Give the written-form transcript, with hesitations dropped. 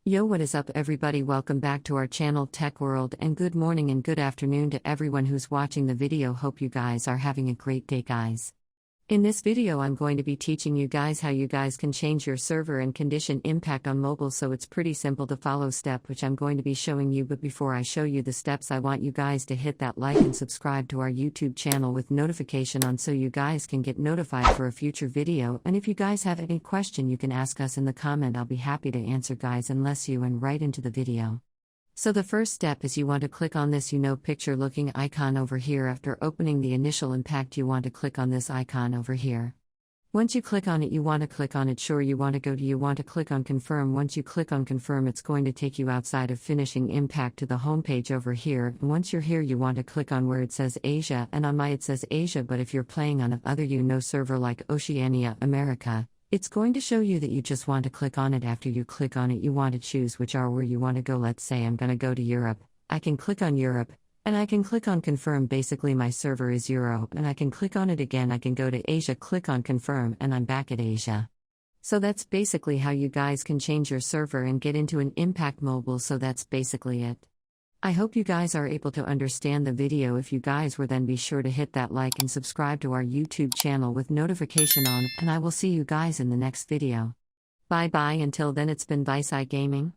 Yo, what is up, everybody? Welcome back to our channel Tech World, and good morning and good afternoon to everyone who's watching the video. Hope you guys are having a great day, guys. In this video, I'm going to be teaching you guys how you guys can change your server and condition impact on mobile. So it's pretty simple to follow step, which I'm going to be showing you. But before I show you the steps, I want you guys to hit that like and subscribe to our YouTube channel with notification on so you guys can get notified for a future video. And if you guys have any question, you can ask us in the comment. I'll be happy to answer, guys, unless you and right into the video. So the first step is you want to click on this picture looking icon over here. After opening the initial impact, you want to click on this icon over here. Once you click on it, you want to click on it. Sure, you want to click on confirm. Once you click on confirm, it's going to take you outside of finishing impact to the home page over here. And once you're here, you want to click on where it says Asia, and on my it says Asia, but if you're playing on another server like Oceania, America, it's going to show you that you just want to click on it. After you click on it, you want to choose which are where you want to go. Let's say I'm going to go to Europe. I can click on Europe, and I can click on confirm. Basically, my server is Europe, and I can click on it again. I can go to Asia, click on confirm, and I'm back at Asia. So that's basically how you guys can change your server and get into an Impact Mobile. So that's basically it. I hope you guys are able to understand the video. If you guys were, then be sure to hit that like and subscribe to our YouTube channel with notification on, and I will see you guys in the next video. Bye bye. Until then, it's been Vice Gaming.